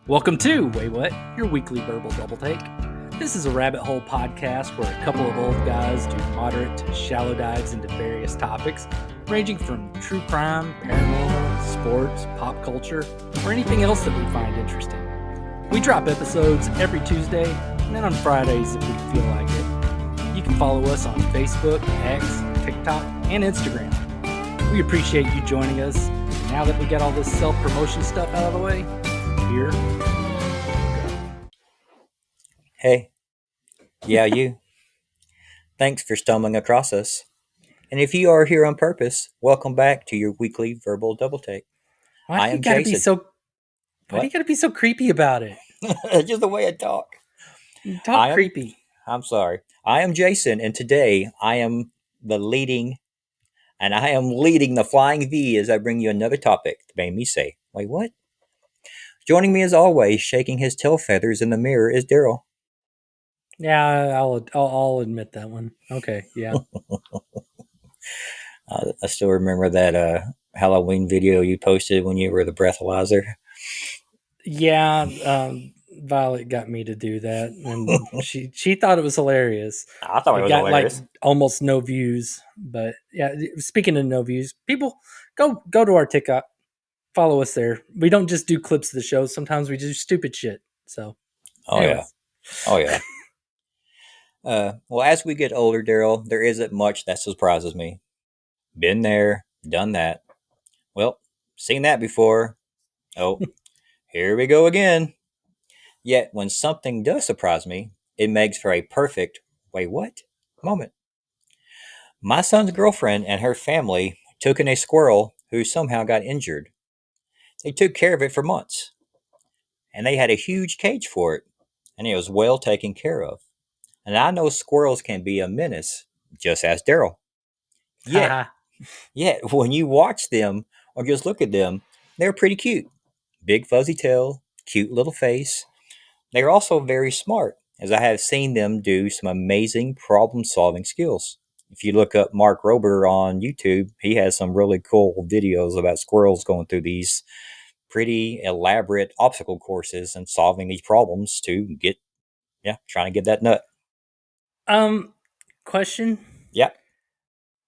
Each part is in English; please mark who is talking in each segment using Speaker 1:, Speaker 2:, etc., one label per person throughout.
Speaker 1: Welcome to Waywut, your weekly verbal double take. This is a rabbit hole podcast where a couple of old guys do moderate to shallow dives into various topics, ranging from true crime, paranormal, sports, pop culture, or anything else that we find interesting. We drop episodes every Tuesday, and then on Fridays if we feel like it. You can follow us on Facebook, X, TikTok, and Instagram. We appreciate you joining us. And now that we got all this self-promotion stuff out of the way, here.
Speaker 2: Hey, yeah, you. Thanks for stumbling across us. And if you are here on purpose, welcome back to your weekly verbal double take.
Speaker 1: Why do you gotta be so creepy about it?
Speaker 2: Just the way I talk.
Speaker 1: Talk creepy.
Speaker 2: I'm sorry. I am Jason, and today I am leading the Flying V as I bring you another topic that made me say, wait, what? Joining me as always, shaking his tail feathers in the mirror, is Darrell.
Speaker 1: Yeah, I'll admit that one. Okay, yeah.
Speaker 2: I still remember that Halloween video you posted when you were the breathalyzer.
Speaker 1: Yeah, Violet got me to do that, and she thought it was hilarious.
Speaker 2: I thought it was
Speaker 1: got
Speaker 2: hilarious.
Speaker 1: Like almost no views, but yeah. Speaking of no views, people go to our TikTok, follow us there. We don't just do clips of the show. Sometimes we do stupid shit. So, anyways.
Speaker 2: Yeah. Well, as we get older, Darrell, there isn't much that surprises me. Been there, done that. Well, seen that before. Oh, here we go again. Yet, when something does surprise me, it makes for a perfect, wait, what? Moment. My son's girlfriend and her family took in a squirrel who somehow got injured. They took care of it for months, and they had a huge cage for it, and it was well taken care of. And I know squirrels can be a menace, just as Darrell. Yet, when you watch them or just look at them, they're pretty cute. Big fuzzy tail, cute little face. They're also very smart, as I have seen them do some amazing problem solving skills. If you look up Mark Rober on YouTube, he has some really cool videos about squirrels going through these pretty elaborate obstacle courses and solving these problems to trying to get that nut.
Speaker 1: Question.
Speaker 2: Yeah.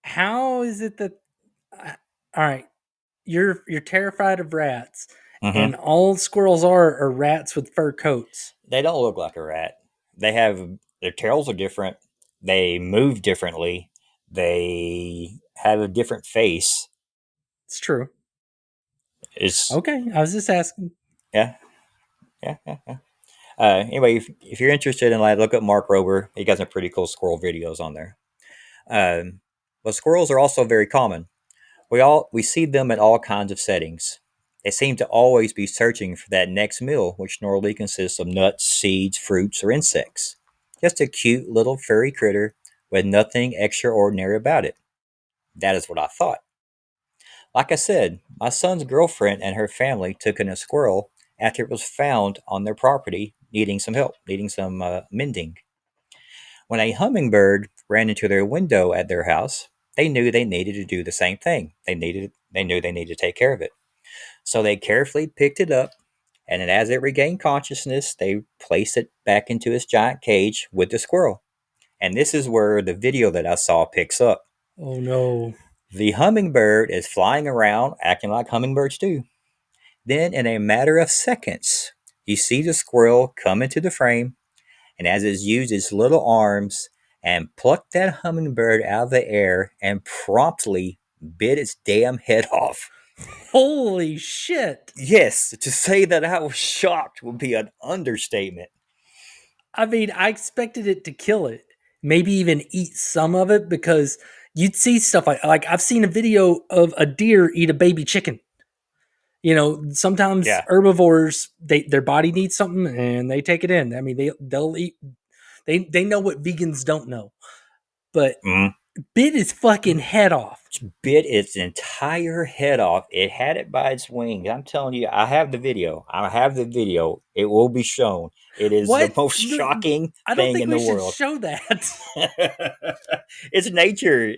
Speaker 1: How is it that all right, you're terrified of rats, and
Speaker 2: Mm-hmm.
Speaker 1: all squirrels are rats with fur coats?
Speaker 2: They don't look like a rat. Their tails are different. They move differently. They have a different face.
Speaker 1: It's true.
Speaker 2: It's
Speaker 1: Okay, I was just asking.
Speaker 2: yeah. Anyway, if you're interested in look up Mark Rober. He got some pretty cool squirrel videos on there. But squirrels are also very common. We see them in all kinds of settings. They seem to always be searching for that next meal, which normally consists of nuts, seeds, fruits, or insects. Just a cute little furry critter with nothing extraordinary about it. That is what I thought. Like I said, my son's girlfriend and her family took in a squirrel after it was found on their property needing some help, needing some mending. When a hummingbird ran into their window at their house, they knew they needed to do the same thing. They knew they needed to take care of it. So they carefully picked it up, and then as it regained consciousness, they placed it back into its giant cage with the squirrel. And this is where the video that I saw picks up.
Speaker 1: Oh no.
Speaker 2: The hummingbird is flying around, acting like hummingbirds do. Then, in a matter of seconds, you see the squirrel come into the frame, and as it used its little arms and plucked that hummingbird out of the air and promptly bit its damn head off.
Speaker 1: Holy shit.
Speaker 2: Yes, to say that I was shocked would be an understatement.
Speaker 1: I mean, I expected it to kill it, maybe even eat some of it, because you'd see stuff like I've seen a video of a deer eat a baby chicken. You know, sometimes herbivores, their body needs something and they take it in. I mean, they'll eat. They know what vegans don't know, but bit its fucking head off.
Speaker 2: Bit its entire head off. It had it by its wings. I'm telling you, I have the video. It will be shown. It is the most shocking thing in the world.
Speaker 1: Show that.
Speaker 2: It's nature.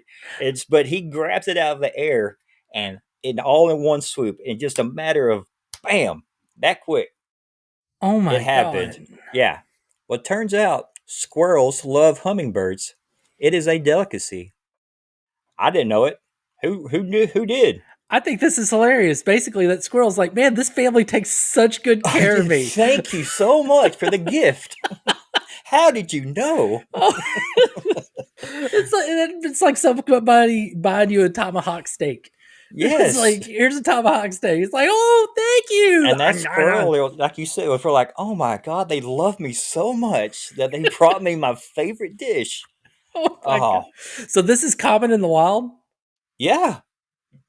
Speaker 2: But he grabs it out of the air and all in one swoop, in just a matter of bam, that quick.
Speaker 1: Oh
Speaker 2: It
Speaker 1: my
Speaker 2: happened.
Speaker 1: God.
Speaker 2: Yeah. Well, it turns out squirrels love hummingbirds. It is a delicacy. I didn't know it. Who knew? Who did?
Speaker 1: I think this is hilarious. Basically, that squirrel's like, man, this family takes such good
Speaker 2: Oh,
Speaker 1: care of
Speaker 2: yeah,
Speaker 1: me.
Speaker 2: thank you so much for the gift. How did you know?
Speaker 1: Oh, it's like somebody buying you a tomahawk steak. It's
Speaker 2: Yes.
Speaker 1: like, here's a tomahawk steak. It's like, oh, thank you.
Speaker 2: And that squirrel, like you said, was for like, oh my god, they love me so much that they brought me my favorite dish.
Speaker 1: Oh my God.
Speaker 2: Oh,
Speaker 1: So this is common in the wild,
Speaker 2: yeah.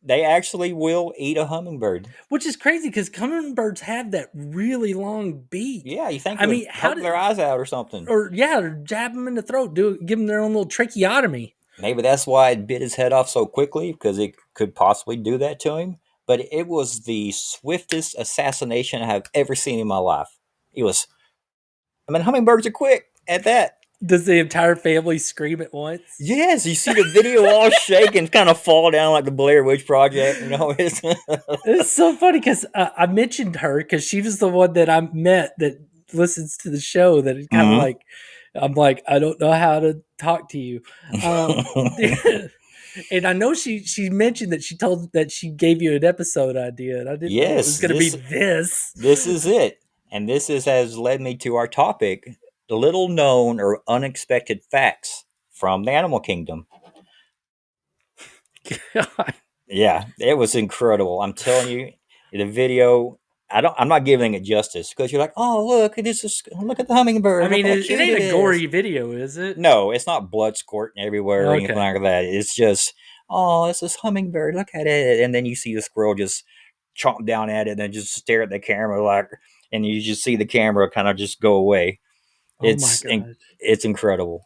Speaker 2: They actually will eat a hummingbird.
Speaker 1: which is crazy because hummingbirds have that really long beak.
Speaker 2: Yeah, you think
Speaker 1: I
Speaker 2: it would
Speaker 1: mean, how
Speaker 2: poke
Speaker 1: did,
Speaker 2: their eyes out or something.
Speaker 1: or yeah, or jab them in the throat, give them their own little tracheotomy.
Speaker 2: Maybe that's why it bit his head off so quickly, because it could possibly do that to him. But it was the swiftest assassination I have ever seen in my life. It was, I mean, hummingbirds are quick at that.
Speaker 1: Does the entire family scream at once?
Speaker 2: Yes, you see the video all shake and kind of fall down like the Blair Witch Project. You know, it's
Speaker 1: It's so funny because I mentioned her because she was the one that I met that listens to the show. That it kind of
Speaker 2: Mhm.
Speaker 1: like, I'm like, I don't know how to talk to you. Um, and I know she mentioned that she gave you an episode idea, and I didn't know it was
Speaker 2: Yes,
Speaker 1: going to be
Speaker 2: this
Speaker 1: this.
Speaker 2: this is it, and this is has led me to our topic: the little known or unexpected facts from the animal kingdom.
Speaker 1: God.
Speaker 2: Yeah, it was incredible. I'm telling you, the video. I'm not giving it justice because you're like, oh look, look at the
Speaker 1: I
Speaker 2: hummingbird. Look
Speaker 1: mean,
Speaker 2: how
Speaker 1: it
Speaker 2: cute
Speaker 1: ain't
Speaker 2: it
Speaker 1: a
Speaker 2: is.
Speaker 1: gory video, is it?
Speaker 2: No, it's not blood squirting everywhere or anything
Speaker 1: Okay.
Speaker 2: like that. It's just, oh, it's this hummingbird. Look at it, and then you see the squirrel just chomp down at it and then just stare at the camera like, and you just see the camera kind of just go away.
Speaker 1: Oh my
Speaker 2: It's
Speaker 1: God.
Speaker 2: it's incredible.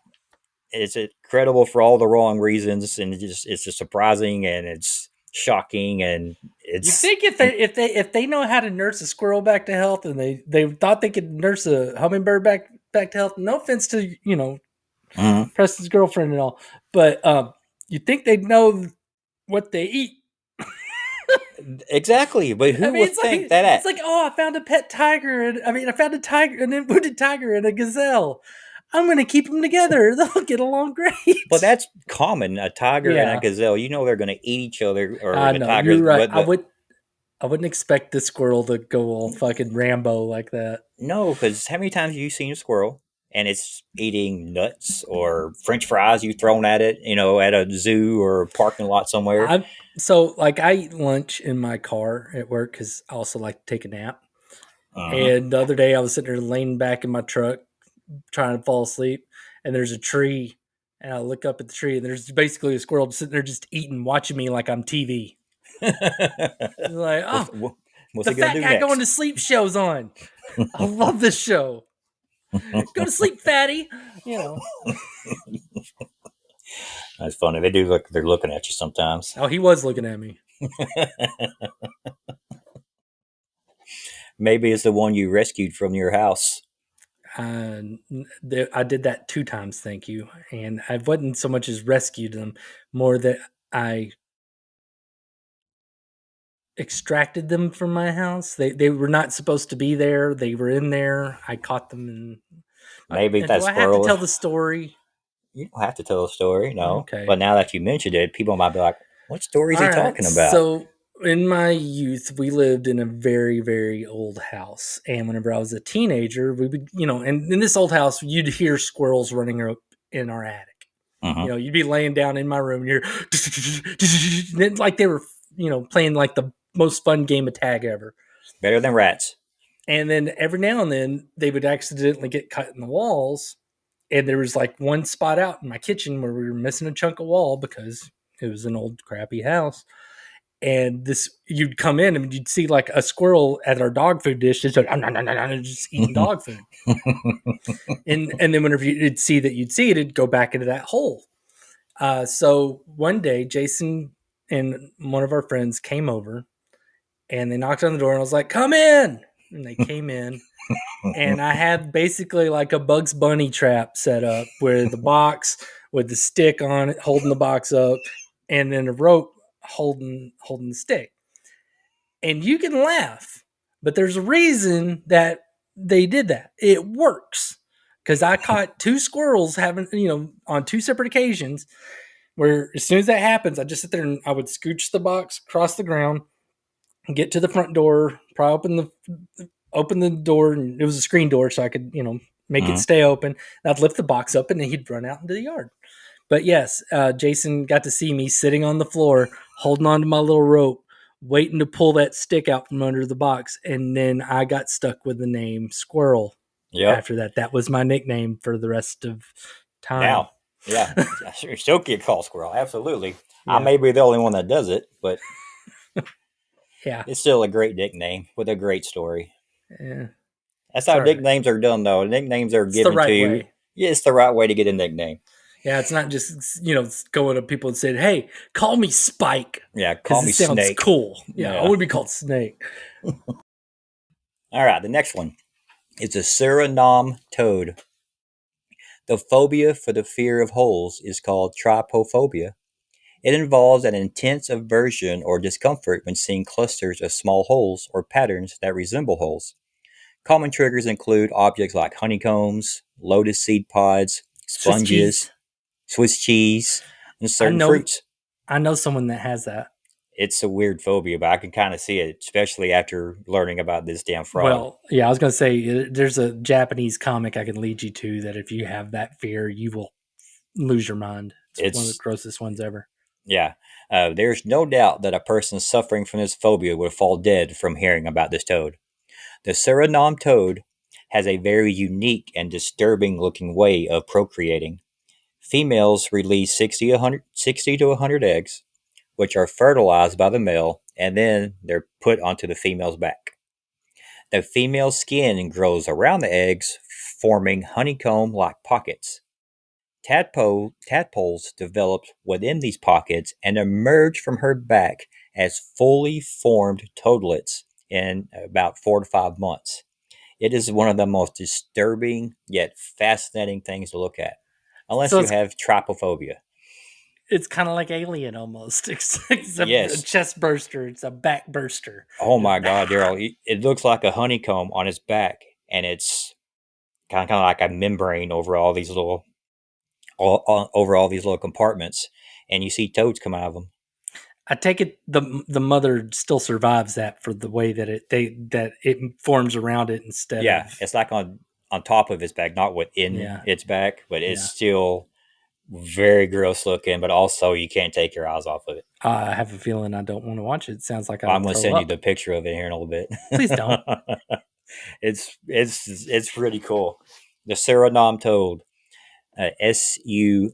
Speaker 2: It's incredible for all the wrong reasons, and it's just surprising and it's shocking and
Speaker 1: You
Speaker 2: it's
Speaker 1: think if they know how to nurse a squirrel back to health, and they thought they could nurse a hummingbird back to health. No offense to
Speaker 2: Mhm.
Speaker 1: Preston's girlfriend and all, but you think they'd know what they eat.
Speaker 2: Exactly. But
Speaker 1: I
Speaker 2: who
Speaker 1: mean,
Speaker 2: would
Speaker 1: it's like
Speaker 2: think that?
Speaker 1: it's like, oh, I found a pet tiger, and I mean, I found a tiger, an wounded tiger, and a gazelle. I'm gonna keep them together. They'll get along
Speaker 2: But
Speaker 1: great.
Speaker 2: that's common. A tiger and a
Speaker 1: Yeah,
Speaker 2: gazelle, you know, they're going to eat each other, or
Speaker 1: I
Speaker 2: the
Speaker 1: know you're
Speaker 2: tigers.
Speaker 1: right.
Speaker 2: But the
Speaker 1: I wouldn't expect the squirrel to go all fucking Rambo like that.
Speaker 2: no, because how many times have you seen a squirrel and it's eating nuts or French fries you thrown at it, you know, at a zoo or parking lot somewhere?
Speaker 1: I'm so like I eat lunch in my car at work because I also like to take a nap.
Speaker 2: Uh-huh.
Speaker 1: And the other day I was sitting there laying back in my truck trying to fall asleep, and there's a tree, and I look up at the tree, and there's basically a squirrel sitting there just eating, watching me like I'm TV. It's like,
Speaker 2: what's,
Speaker 1: oh,
Speaker 2: what's
Speaker 1: the
Speaker 2: he going
Speaker 1: fat
Speaker 2: to do
Speaker 1: guy going to
Speaker 2: next?
Speaker 1: sleep show's on. I love this show. Go to sleep, fatty. You know.
Speaker 2: That's funny. They do look, they're looking at you sometimes.
Speaker 1: Oh, he was looking at me.
Speaker 2: Maybe it's the one you rescued from your house.
Speaker 1: I did that 2 times, thank you. And I wasn't so much as rescued them, more that I extracted them from my house. They were not supposed to be there. They were in there. I caught them.
Speaker 2: Maybe
Speaker 1: And do
Speaker 2: that
Speaker 1: I have to
Speaker 2: squirrel,
Speaker 1: tell the story?
Speaker 2: you don't have to tell a story, no.
Speaker 1: Okay.
Speaker 2: But now that you mentioned it, people might be like, what story is
Speaker 1: All
Speaker 2: he
Speaker 1: right.
Speaker 2: talking about?
Speaker 1: So in my youth, we lived in a very, very old house. And whenever I was a teenager, we would, and in this old house, you'd hear squirrels running up in our attic.
Speaker 2: Hmm.
Speaker 1: You'd be laying down in my room and you're like they were, playing like the most fun game of tag ever.
Speaker 2: Better than rats.
Speaker 1: And then every now and then they would accidentally get cut in the walls. And there was like one spot out in my kitchen where we were missing a chunk of wall because it was an old crappy house. And you'd come in and you'd see like a squirrel at our dog food dish just eating dog food. And then whenever you'd see it, it'd go back into that hole. So one day, Jason and one of our friends came over and they knocked on the door and I was like, come in. And they came in and I had basically like a Bugs Bunny trap set up where the box with the stick on it, holding the box up, and then a rope holding the stick. And you can laugh, but there's a reason that they did that. It works because I caught two squirrels having, on two separate occasions. Where as soon as that happens, I just sit there and I would scooch the box across the ground, get to the front door, probably open the door, and it was a screen door, so I could make it stay open. And I'd lift the box up, and then he'd run out into the yard. But yes, Jason got to see me sitting on the floor, holding on to my little rope, waiting to pull that stick out from under the box, and then I got stuck with the name Squirrel.
Speaker 2: Yep.
Speaker 1: After that, that was my nickname for the rest of time.
Speaker 2: Now, yeah, you still get called Squirrel. Absolutely.
Speaker 1: Yeah.
Speaker 2: I may be the only one that does it, but
Speaker 1: yeah,
Speaker 2: it's still a great nickname with a great story.
Speaker 1: yeah.
Speaker 2: That's how nicknames are done, though. Nicknames are given
Speaker 1: right
Speaker 2: to you.
Speaker 1: Way.
Speaker 2: Yeah, it's the right way to get a nickname.
Speaker 1: Yeah, it's not just going to people and saying, "Hey, call me Spike."
Speaker 2: Yeah, call me
Speaker 1: sounds
Speaker 2: Snake.
Speaker 1: Cool. Yeah, I want to be called Snake.
Speaker 2: All right, the next one is the Suriname Toad. The phobia for the fear of holes is called trypophobia. It involves an intense aversion or discomfort when seeing clusters of small holes or patterns that resemble holes. Common triggers include objects like honeycombs, lotus seed pods, sponges, Swiss cheese, and certain fruits.
Speaker 1: I know someone that has that.
Speaker 2: It's a weird phobia, but I can kind of see it, especially after learning about this damn frog.
Speaker 1: Well, yeah, I was going to say there's a Japanese comic I can lead you to that if you have that fear, you will lose your mind. It's one of the grossest ones ever.
Speaker 2: Yeah. There's no doubt that a person suffering from this phobia would fall dead from hearing about this toad. The Suriname toad has a very unique and disturbing looking way of procreating. Females release 60 to 100 eggs, which are fertilized by the male, and then they're put onto the female's back. The female's skin grows around the eggs, forming honeycomb-like pockets. Tadpoles develop within these pockets and emerge from her back as fully formed toadlets in about 4 to 5 months. It is one of the most disturbing yet fascinating things to look at, unless you have trypophobia.
Speaker 1: It's kind of like Alien almost, except yes. A chest burster. It's a back burster.
Speaker 2: Oh my God, Darrell! It looks like a honeycomb on his back, and it's kind of like a membrane over all these little compartments, and you see toads come out of them.
Speaker 1: I take it the mother still survives that for the way that it forms around it instead.
Speaker 2: Yeah, it's like on top of its back, not within its back, but it's still very gross looking. But also, you can't take your eyes off of it.
Speaker 1: I have a feeling I don't want to watch it. It sounds like
Speaker 2: I'm going to send you the picture of it here in a little bit.
Speaker 1: Please don't.
Speaker 2: It's pretty cool. The Suriname Toad, Suriname.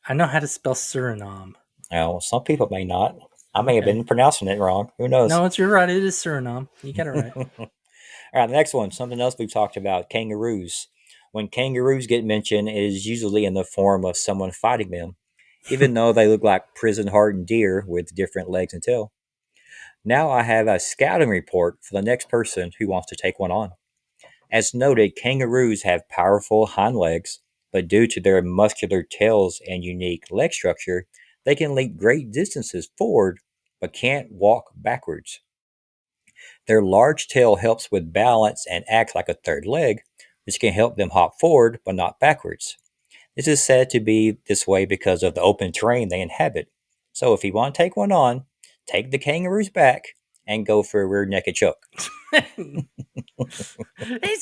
Speaker 1: I know how to spell Suriname.
Speaker 2: Well, some people may not. I may have been pronouncing it wrong. Who knows?
Speaker 1: No, you're right. It is Suriname. You got it right.
Speaker 2: All right, the next one, something else we've talked about, kangaroos. When kangaroos get mentioned, it is usually in the form of someone fighting them, even though they look like prison-hardened deer with different legs and tail. Now I have a scouting report for the next person who wants to take one on. As noted, kangaroos have powerful hind legs, but due to their muscular tails and unique leg structure, they can leap great distances forward, but can't walk backwards. Their large tail helps with balance and acts like a third leg, which can help them hop forward, but not backwards. This is said to be this way because of the open terrain they inhabit. So if you want to take one on, take the kangaroo's back and go for a rear naked choke.
Speaker 1: He's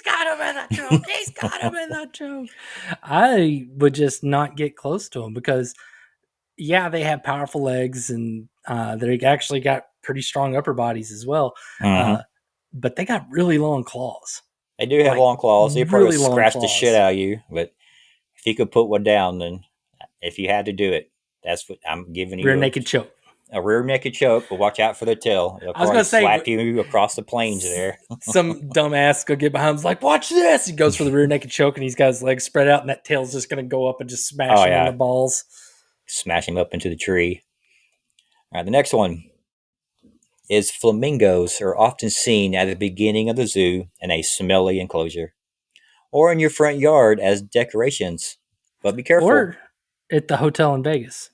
Speaker 1: got him in the choke. He's got him in the choke. I would just not get close to him because, yeah, they have powerful legs and they actually got pretty strong upper bodies as well.
Speaker 2: Mm-hmm.
Speaker 1: But they got really long claws.
Speaker 2: They do have long claws. They probably really scratch the shit out of you. But if you could put one down, then if you had to do it, that's what I'm giving you.
Speaker 1: Rear naked choke.
Speaker 2: A rear naked choke, but watch out for the tail. It'll
Speaker 1: I was going to say,
Speaker 2: slap you across the plains there.
Speaker 1: Some dumbass go get behind him, like, watch this. He goes for the rear naked choke, and he's got his legs spread out, and that tail's just going to go up and just smash him in the balls.
Speaker 2: Smash him up into the tree. All right, the next one is flamingos are often seen at the beginning of the zoo in a smelly enclosure, or in your front yard as decorations. But be careful.
Speaker 1: Or at the hotel in Vegas.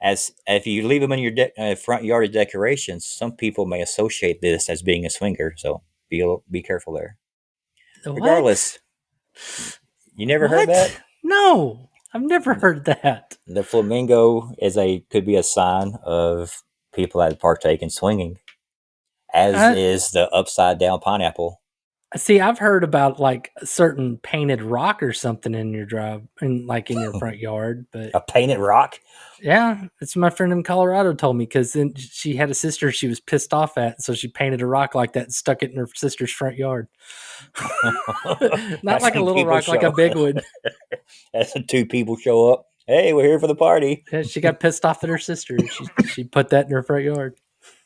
Speaker 2: As if you leave them in your front yard as decorations, some people may associate this as being a swinger. So be careful there.
Speaker 1: What?
Speaker 2: Regardless, you never heard that?
Speaker 1: What? No, I've never heard that.
Speaker 2: The flamingo could be a sign of people that partake in swinging, as
Speaker 1: I
Speaker 2: is the upside down pineapple.
Speaker 1: see. I've heard about like a certain painted rock or something in your drive, in your front yard. But
Speaker 2: A painted rock.
Speaker 1: yeah, it's my friend in Colorado told me because then she had a sister she was pissed off at, so she painted a rock like that and stuck it in her sister's front yard. Not
Speaker 2: That's
Speaker 1: like a
Speaker 2: when
Speaker 1: little
Speaker 2: people
Speaker 1: rock, like a
Speaker 2: show.
Speaker 1: big one.
Speaker 2: That's when two people show up. Hey, we're here for the party.
Speaker 1: Yeah, she got pissed off at her sister. She put that in her front yard.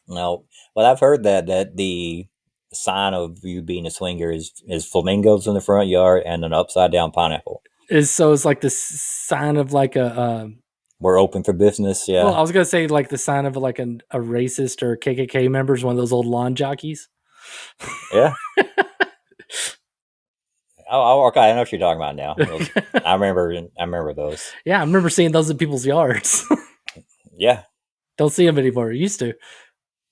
Speaker 2: No, well, I've heard that the sign of you being a swinger is flamingos in the front yard and an upside down pineapple.
Speaker 1: It's like the sign of like a
Speaker 2: We're open for business.
Speaker 1: well,
Speaker 2: Yeah,
Speaker 1: I was gonna say like the sign of like a racist or a KKK member is one of those old lawn jockeys.
Speaker 2: yeah. Oh, okay. I know what you're talking about now. I remember those.
Speaker 1: Yeah, I remember seeing those in people's yards.
Speaker 2: Yeah.
Speaker 1: Don't see them anymore. Used to.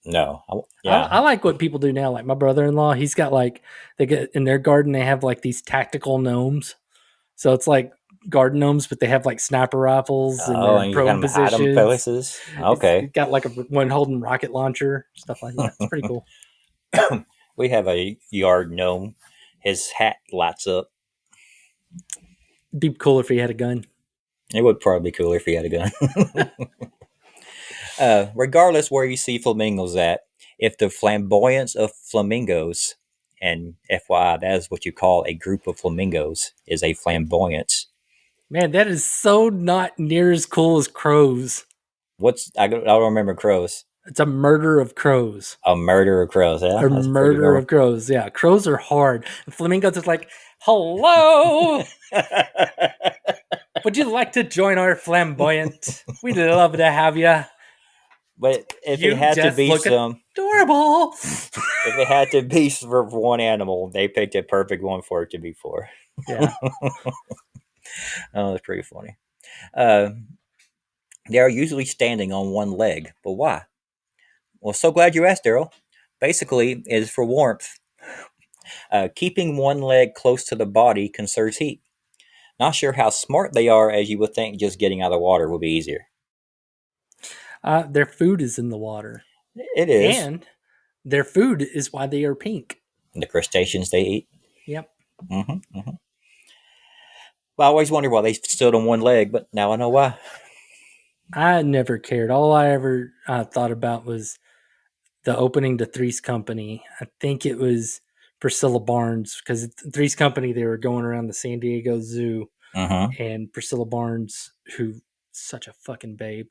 Speaker 2: No.
Speaker 1: I
Speaker 2: Yeah.
Speaker 1: like what people do now. Like my brother-in-law, he's got like they get in their garden. They have like these tactical gnomes. So it's like garden gnomes, but they have like sniper rifles and
Speaker 2: Oh,
Speaker 1: they're in
Speaker 2: and you
Speaker 1: prone
Speaker 2: kind of hide them
Speaker 1: positions.
Speaker 2: places.
Speaker 1: He's
Speaker 2: Okay.
Speaker 1: got like one holding rocket launcher, stuff like that. It's pretty cool.
Speaker 2: We have a yard gnome. His hat lights up.
Speaker 1: It'd be cool if he had a gun.
Speaker 2: It would probably be cooler if he had a gun. Regardless where you see flamingos at, if the flamboyance of flamingos, and FYI, that is what you call a group of flamingos, is a flamboyance.
Speaker 1: Man, that is so not near as cool as crows.
Speaker 2: I don't remember crows.
Speaker 1: It's a murder of crows.
Speaker 2: A murder of crows. Yeah,
Speaker 1: A
Speaker 2: that's pretty
Speaker 1: murder
Speaker 2: normal.
Speaker 1: of crows. Yeah, crows are hard. And flamingos is like, hello. Would you like to join our flamboyant? We'd love to have you.
Speaker 2: But if
Speaker 1: You
Speaker 2: it had to
Speaker 1: just
Speaker 2: be
Speaker 1: look
Speaker 2: some,
Speaker 1: adorable.
Speaker 2: if it had to be for one animal, they picked a perfect one for it to be for.
Speaker 1: Yeah.
Speaker 2: Oh, that's pretty funny. Uh, they are usually standing on one leg, but why? Well, so glad you asked, Daryl. Basically, it is for warmth. Keeping one leg close to the body conserves heat. Not sure how smart they are, as you would think just getting out of the water would be easier.
Speaker 1: Their food is in the water.
Speaker 2: It is.
Speaker 1: And their food is why they are pink.
Speaker 2: The crustaceans they eat.
Speaker 1: Yep.
Speaker 2: Mm-hmm. Well, I always wondered why they stood on one leg, but now I know why.
Speaker 1: I never cared. All I ever thought about was the opening to Three's Company. I think it was Priscilla Barnes because Three's Company, they were going around the San Diego Zoo
Speaker 2: Mm-hmm.
Speaker 1: and Priscilla Barnes, who such a fucking babe,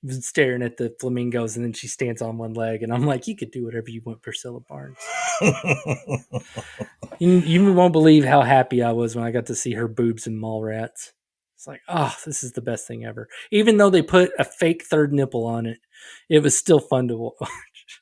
Speaker 1: was staring at the flamingos and then she stands on one leg and I'm like, you could do whatever you want, Priscilla Barnes. You won't believe how happy I was when I got to see her boobs and mall rats. It's like, oh, this is the best thing ever. Even though they put a fake third nipple on it, it was still fun to watch.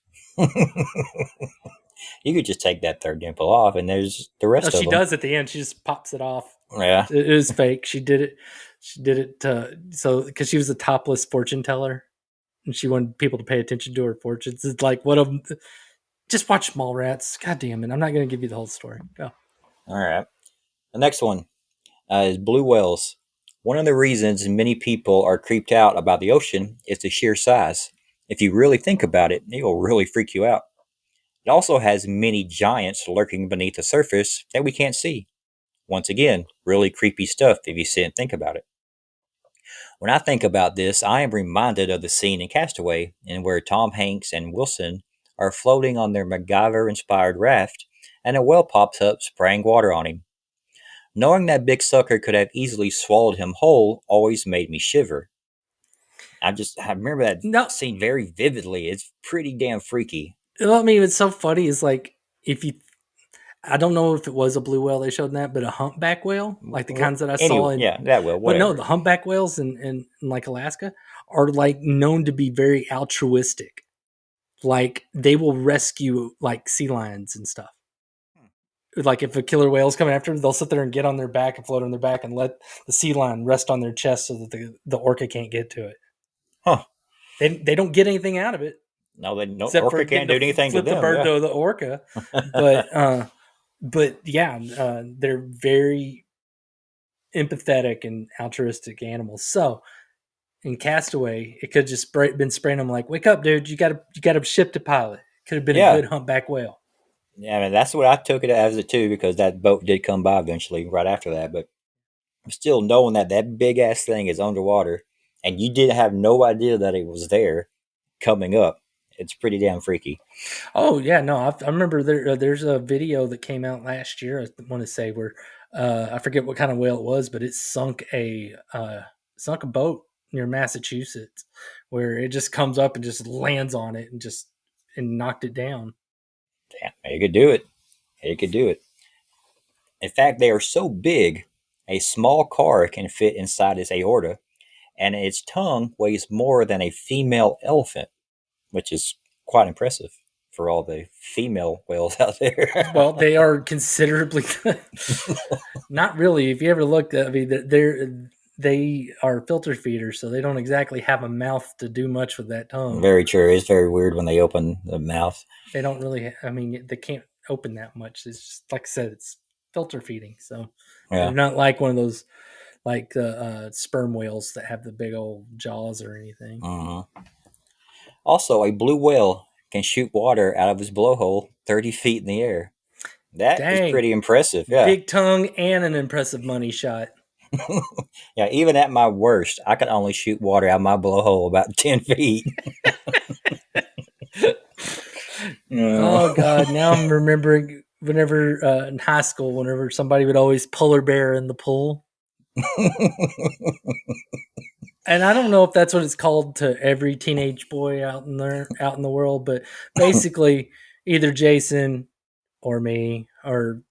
Speaker 2: You could just take that third nipple off, and there's the rest
Speaker 1: No,
Speaker 2: of
Speaker 1: she
Speaker 2: them.
Speaker 1: does at the end. She just pops it off.
Speaker 2: Yeah.
Speaker 1: It is fake. She did it. She did it so because she was a topless fortune teller, and she wanted people to pay attention to her fortunes. It's like what of just watch Mallrats. God damn it! I'm not going to give you the whole story. Go.
Speaker 2: All right. The next one is blue whales. One of the reasons many people are creeped out about the ocean is the sheer size. If you really think about it, it will really freak you out. It also has many giants lurking beneath the surface that we can't see. Once again, really creepy stuff if you sit and think about it. When I think about this, I am reminded of the scene in Castaway, in where Tom Hanks and Wilson are floating on their MacGyver-inspired raft, and a whale pops up spraying water on him. Knowing that big sucker could have easily swallowed him whole always made me shiver. I remember that
Speaker 1: No,
Speaker 2: scene very vividly. It's pretty damn freaky.
Speaker 1: I mean, it's so funny. It's like if you, I don't know if it was a blue whale they showed in that, but a humpback whale, like the kinds that I saw
Speaker 2: Anyway,
Speaker 1: in.
Speaker 2: yeah, that will,
Speaker 1: But no,
Speaker 2: whatever.
Speaker 1: the humpback whales in like Alaska are like known to be very altruistic. Like they will rescue like sea lions and stuff. Like if a killer whale's coming after them, they'll sit there and get on their back and float on their back and let the sea lion rest on their chest so that the orca can't get to it.
Speaker 2: Huh.
Speaker 1: they don't get anything out of it
Speaker 2: No,
Speaker 1: except for
Speaker 2: orca
Speaker 1: getting
Speaker 2: can't
Speaker 1: to
Speaker 2: do anything to
Speaker 1: flip the
Speaker 2: them.
Speaker 1: bird
Speaker 2: Yeah.
Speaker 1: to the orca. But yeah, they're very empathetic and altruistic animals. So in Castaway, it could just been spraying them like, "Wake up, dude! You got a ship to pilot." Could have been a
Speaker 2: Yeah.
Speaker 1: good humpback whale.
Speaker 2: Yeah, I mean, that's what I took it as it too, because that boat did come by eventually right after that. But still, knowing that that big ass thing is underwater and you didn't have no idea that it was there coming up, it's pretty damn freaky.
Speaker 1: Oh yeah, no, I remember there's a video that came out last year. I want to say where I forget what kind of whale it was, but it sunk a boat near Massachusetts, where it just comes up and just lands on it and knocked it down.
Speaker 2: Damn, it could do it. It could do it. In fact, they are so big, a small car can fit inside its aorta, and its tongue weighs more than a female elephant, which is quite impressive for all the female whales out there.
Speaker 1: Well, they are considerably not really. If you ever looked at, I mean, they are filter feeders, so they don't exactly have a mouth to do much with that tongue.
Speaker 2: Very true. It's very weird when they open the mouth.
Speaker 1: They don't really. I mean, they can't open that much. It's just like I said, it's filter feeding, so they're
Speaker 2: Yeah.
Speaker 1: not like one of those like the sperm whales that have the big old jaws or anything.
Speaker 2: Also, a blue whale can shoot water out of his blowhole 30 feet in the air. That is
Speaker 1: Dang,
Speaker 2: pretty impressive. Yeah.
Speaker 1: big tongue and an impressive money shot.
Speaker 2: Yeah, even at my worst, I could only shoot water out of my blowhole about 10 feet.
Speaker 1: Oh God! Now I'm remembering whenever in high school, whenever somebody would always polar bear in the pool, and I don't know if that's what it's called to every teenage boy out in the world, but basically, either Jason or me or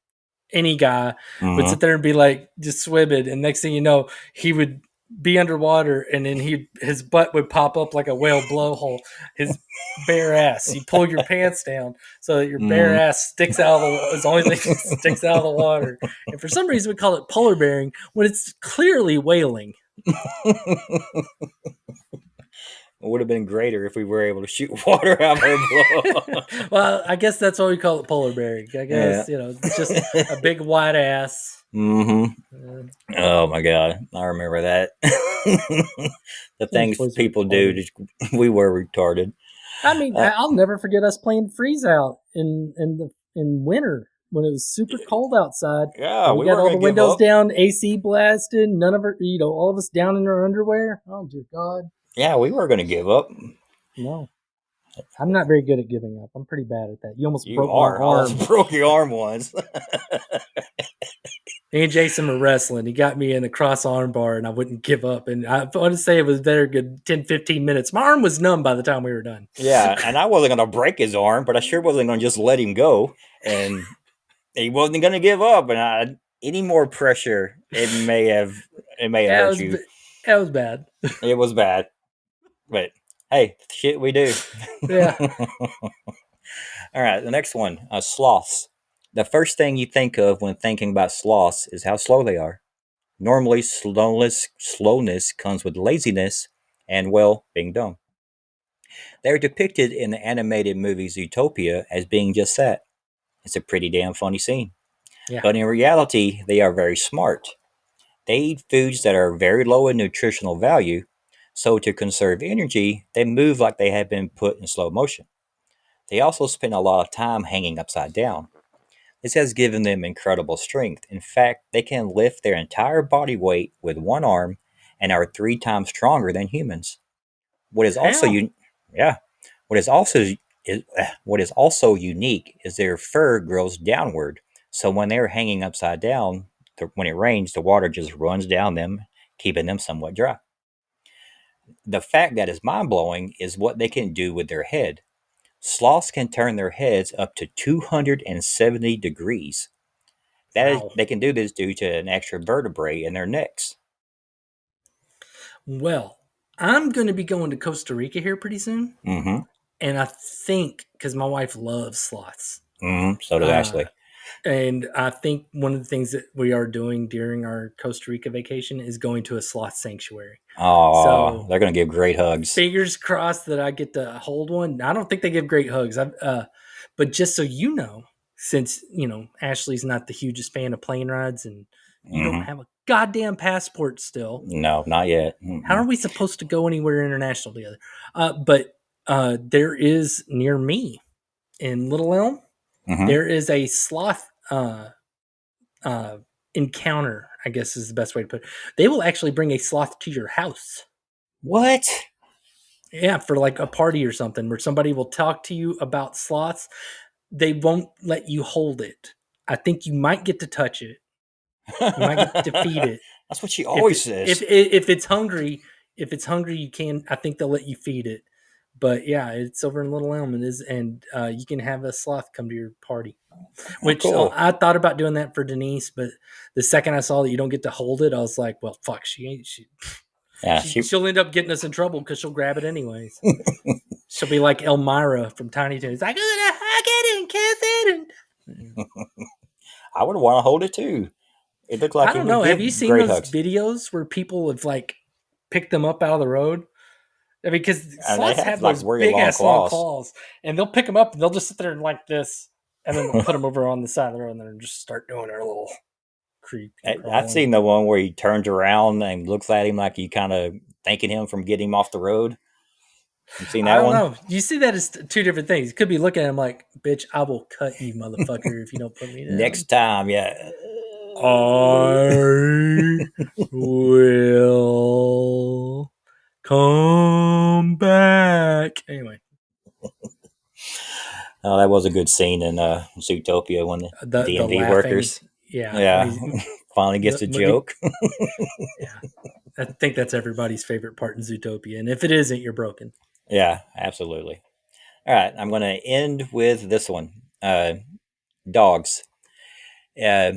Speaker 1: any guy would sit there and be like just swimming, and next thing you know, he would be underwater, and then his butt would pop up like a whale blowhole. His bare ass. You pull your pants down so that your bare ass sticks out of the. It's the only thing that sticks out of the water. And for some reason, we call it polar bearing when it's clearly whaling.
Speaker 2: It would have been greater if we were able to shoot water out of our blowhole.
Speaker 1: Well, I guess that's why we call it polar bearing. I guess it's just a big white ass.
Speaker 2: Oh my God, I remember that. The things people do, we were retarded.
Speaker 1: I mean, I'll never forget us playing freeze out in winter when it was super cold outside.
Speaker 2: Yeah,
Speaker 1: we got all the windows down, AC blasted, none of our, all of us down in our underwear. Oh dear God.
Speaker 2: Yeah, we were going to give up.
Speaker 1: No, I'm not very good at giving up. I'm pretty bad at that. You almost broke my arm.
Speaker 2: Almost broke your arm once.
Speaker 1: Me and Jason were wrestling. He got me in a cross arm bar, and I wouldn't give up. And I want to say it was there good 10, 15 minutes. My arm was numb by the time we were done.
Speaker 2: Yeah, and I wasn't going to break his arm, but I sure wasn't going to just let him go. And he wasn't going to give up. And any more pressure, it may have hurt you.
Speaker 1: That was bad.
Speaker 2: It was bad. But hey, shit we do.
Speaker 1: Yeah.
Speaker 2: All right, the next one, sloths. The first thing you think of when thinking about sloths is how slow they are. Normally, slowness comes with laziness and, well, being dumb. They're depicted in the animated movie Zootopia as being just that. It's a pretty damn funny scene.
Speaker 1: Yeah.
Speaker 2: But in reality, they are very smart. They eat foods that are very low in nutritional value, so to conserve energy, they move like they have been put in slow motion. They also spend a lot of time hanging upside down. This has given them incredible strength. In fact, they can lift their entire body weight with one arm and are 3 times stronger than humans. What is also unique is their fur grows downward. So when they're hanging upside down, when it rains, the water just runs down them, keeping them somewhat dry. The fact that is mind-blowing is what they can do with their head. Sloths can turn their heads up to 270 degrees. They can do this due to an extra vertebrae in their necks.
Speaker 1: Well, I'm going to be going to Costa Rica here pretty soon.
Speaker 2: Mm-hmm.
Speaker 1: And I think, because my wife loves sloths.
Speaker 2: Mm-hmm. So does Ashley.
Speaker 1: And I think one of the things that we are doing during our Costa Rica vacation is going to a sloth sanctuary.
Speaker 2: Oh,
Speaker 1: So
Speaker 2: they're gonna give great hugs.
Speaker 1: fingers crossed that I get to hold one. I don't think they give great hugs. But just so you know, since Ashley's not the hugest fan of plane rides, and you don't
Speaker 2: Hmm.
Speaker 1: have a goddamn passport still,
Speaker 2: No, not yet.
Speaker 1: how are we supposed to go anywhere international together? But there is near me in Little Elm,
Speaker 2: Hmm.
Speaker 1: there is a sloth uh, encounter, I guess is the best way to put it. They will actually bring a sloth to your house.
Speaker 2: What?
Speaker 1: Yeah, for like a party or something where somebody will talk to you about sloths. They won't let you hold it. I think you might get to touch it. You might get to feed it.
Speaker 2: That's what she
Speaker 1: If
Speaker 2: always
Speaker 1: it, if
Speaker 2: says.
Speaker 1: if it's hungry, you can. I think they'll let you feed it. But yeah, it's over in Little Elm, and you can have a sloth come to your party.
Speaker 2: Oh,
Speaker 1: Which
Speaker 2: cool.
Speaker 1: I thought about doing that for Denise, but the second I saw that you don't get to hold it, I was like, well, fuck, she ain't
Speaker 2: Yeah, she.
Speaker 1: she'll end up getting us in trouble because she'll grab it anyways. She'll be like Elmira from Tiny Toons, like, I'm gonna hug it and kiss it. And
Speaker 2: I would want to hold it too. It looked
Speaker 1: I
Speaker 2: like it
Speaker 1: don't
Speaker 2: would
Speaker 1: know. Have you
Speaker 2: give
Speaker 1: seen
Speaker 2: great
Speaker 1: those
Speaker 2: hugs.
Speaker 1: videos where people have like picked them up out of the road? I mean, because
Speaker 2: And they
Speaker 1: sloths
Speaker 2: have
Speaker 1: have
Speaker 2: like
Speaker 1: those
Speaker 2: very
Speaker 1: big
Speaker 2: long
Speaker 1: ass long
Speaker 2: claws.
Speaker 1: claws, and they'll pick them up and they'll just sit there and like this, and then they'll put them over on the side of the road and then just start doing their little creep and
Speaker 2: I've
Speaker 1: crawling.
Speaker 2: seen the one where he turns around and looks at him like he kind of thanking him from getting him off the road. You seen
Speaker 1: I
Speaker 2: that
Speaker 1: don't
Speaker 2: one?
Speaker 1: know. You see that as two different things. You could be looking at him like, bitch, I will cut you, motherfucker, if you don't put me down.
Speaker 2: Next time, yeah.
Speaker 1: I will come back. Anyway,
Speaker 2: Oh, that was a good scene in Zootopia when the
Speaker 1: the
Speaker 2: DMV
Speaker 1: laughing,
Speaker 2: workers,
Speaker 1: yeah, when
Speaker 2: yeah,
Speaker 1: he's
Speaker 2: finally gets a
Speaker 1: when he,
Speaker 2: joke.
Speaker 1: yeah. I think that's everybody's favorite part in Zootopia, and if it isn't, you're broken.
Speaker 2: Yeah, absolutely. All right, I'm going to end with this one. Dogs. Uh,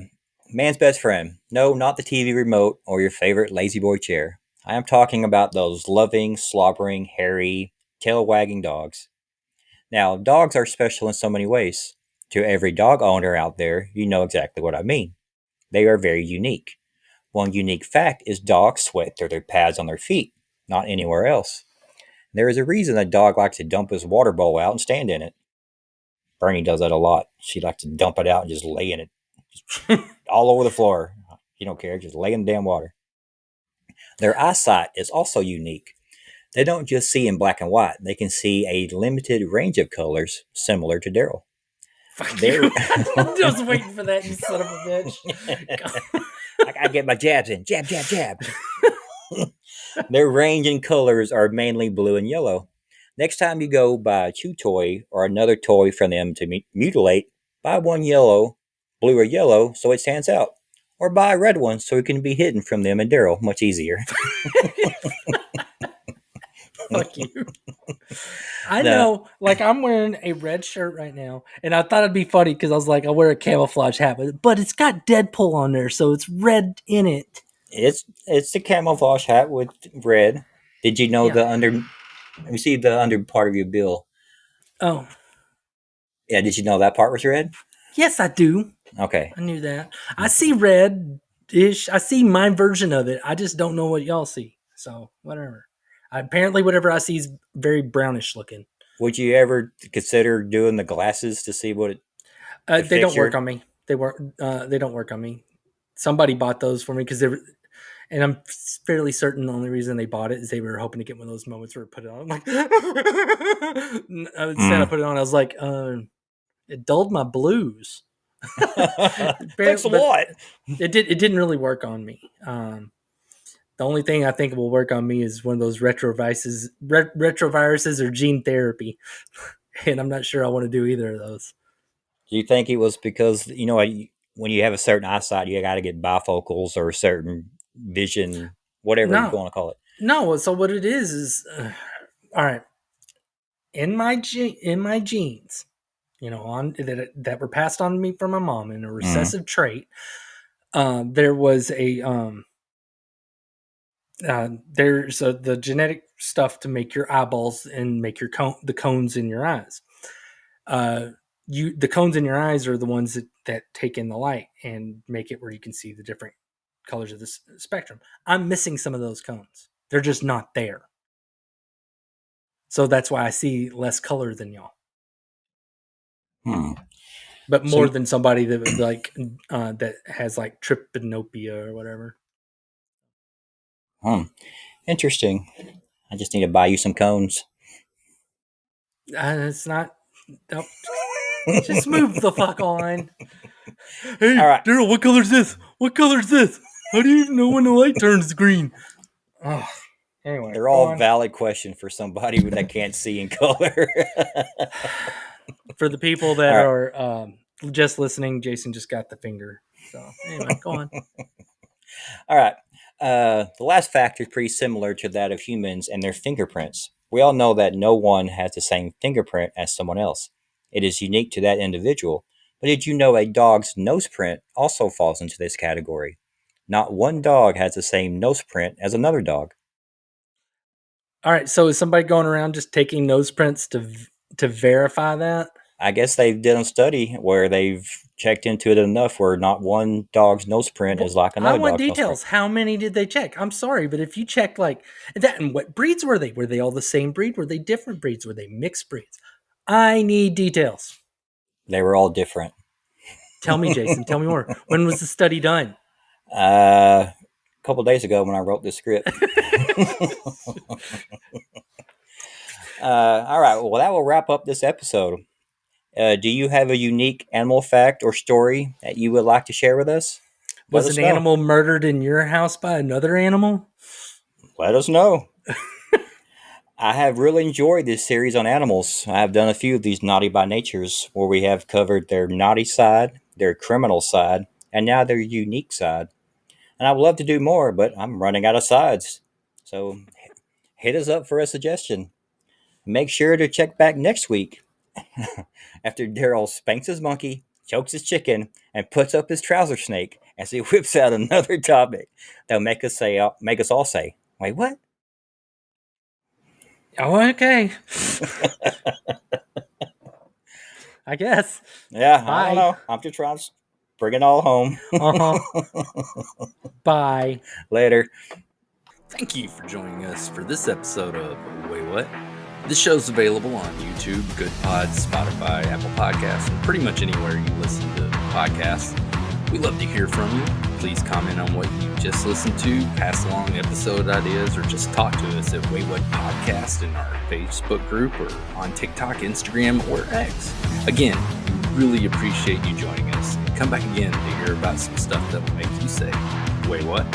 Speaker 2: man's best friend. No, not the TV remote or your favorite lazy boy chair. I am talking about those loving, slobbering, hairy, tail wagging dogs. Now, dogs are special in so many ways. To every dog owner out there, you know exactly what I mean. They are very unique. One unique fact is dogs sweat through their pads on their feet, not anywhere else. There is a reason a dog likes to dump his water bowl out and stand in it. Bernie does that a lot. She likes to dump it out and just lay in it, all over the floor. You don't care, just lay in the damn water. Their eyesight is also unique. They don't just see in black and white, they can see a limited range of colors similar to Daryl.
Speaker 1: Fuck you!
Speaker 2: They're
Speaker 1: I was waiting for that, you son of a bitch.
Speaker 2: I gotta get my jabs in. Jab, jab, jab. Their range in colors are mainly blue and yellow. Next time you go buy a chew toy or another toy for them to mutilate, buy one yellow, blue or yellow, so it stands out. Or buy a red one so it can be hidden from them and Daryl much easier.
Speaker 1: Fuck you. I
Speaker 2: The,
Speaker 1: know, like I'm wearing a red shirt right now, and I thought it'd be funny because I was like, I'll wear a camouflage hat, but it's got Deadpool on there, so it's red in it.
Speaker 2: it's the camouflage hat with red. Did you know
Speaker 1: Yeah.
Speaker 2: the under? Let me see the under part of your bill.
Speaker 1: Oh,
Speaker 2: Yeah, did you know that part was red?
Speaker 1: yes, I do.
Speaker 2: Okay.
Speaker 1: I knew that. I see red ish. I see my version of it. I just don't know what y'all see. So whatever. Apparently, whatever I see is very brownish looking.
Speaker 2: Would you ever consider doing the glasses to see what it to
Speaker 1: They
Speaker 2: fix
Speaker 1: don't work
Speaker 2: your?
Speaker 1: on me. They work. They don't work on me. Somebody bought those for me because they were, and I'm fairly certain the only reason they bought it is they were hoping to get one of those moments where I put it on. I'm like, instead I
Speaker 2: Mm.
Speaker 1: put it on. I was like, it dulled my blues.
Speaker 2: Thanks a
Speaker 1: But
Speaker 2: lot.
Speaker 1: it did. It didn't really work on me. The only thing I think will work on me is one of those retroviruses or gene therapy, and I'm not sure I want to do either of those.
Speaker 2: Do you think it was because when you have a certain eyesight, you got to get bifocals or a certain vision, whatever you
Speaker 1: No,
Speaker 2: want to call it?
Speaker 1: no. So what it is all right. In my genes, on that were passed on to me from my mom in a
Speaker 2: Mm.
Speaker 1: recessive trait. There was there's the genetic stuff to make your eyeballs and make the cones in your eyes. Uh, the cones in your eyes are the ones that take in the light and make it where you can see the different colors of the spectrum. I'm missing some of those cones. They're just not there. So that's why I see less color than y'all. But more than somebody that like that has like trypophobia or whatever.
Speaker 2: Interesting. I just need to buy you some cones.
Speaker 1: It's not. Nope. Just move the fuck on. Hey,
Speaker 2: All right.
Speaker 1: Darrell, what color is this? What color is this? How do you even know when the light turns green? Oh, anyway,
Speaker 2: they're all valid questions for somebody that can't see in color.
Speaker 1: For the people that are just listening, Jason just got the finger. So anyway, go on.
Speaker 2: All right. The last factor is pretty similar to that of humans and their fingerprints. We all know that no one has the same fingerprint as someone else. It is unique to that individual. But did you know a dog's nose print also falls into this category? Not one dog has the same nose print as another dog.
Speaker 1: All right. So is somebody going around just taking nose prints to verify that?
Speaker 2: I guess they've done a study where they've checked into it enough where not one dog's nose print is like another dog's nose print.
Speaker 1: I want details. How many did they check? I'm sorry, but if you check like that, and what breeds were they? Were they all the same breed? Were they different breeds? Were they mixed breeds? I need details.
Speaker 2: They were all different.
Speaker 1: Tell me, Jason. Tell me more. When was the study done?
Speaker 2: A couple of days ago when I wrote this script. All right. Well, that will wrap up this episode. Do you have a unique animal fact or story that you would like to share with us?
Speaker 1: Was an animal murdered in your house by another animal?
Speaker 2: Let us know. I have really enjoyed this series on animals. I have done a few of these naughty by natures where we have covered their naughty side, their criminal side, and now their unique side. And I would love to do more, but I'm running out of sides. So hit us up for a suggestion. Make sure to check back next week after Darrell spanks his monkey, chokes his chicken, and puts up his trouser snake as he whips out another topic that'll make us all say, "Wait, what?"
Speaker 1: Oh, okay. I guess.
Speaker 2: Yeah, bye. I don't know. I'm just trying to bring it all home.
Speaker 1: Bye.
Speaker 2: Later.
Speaker 1: Thank you for joining us for this episode of Waywut. This show's available on YouTube, Good Pods, Spotify, Apple Podcasts, and pretty much anywhere you listen to podcasts. We love to hear from you. Please comment on what you just listened to, pass along episode ideas, or just talk to us at Waywut Podcast in our Facebook group or on TikTok, Instagram, or X. Again, we really appreciate you joining us. Come back again to hear about some stuff that will make you say, "Wait, what?"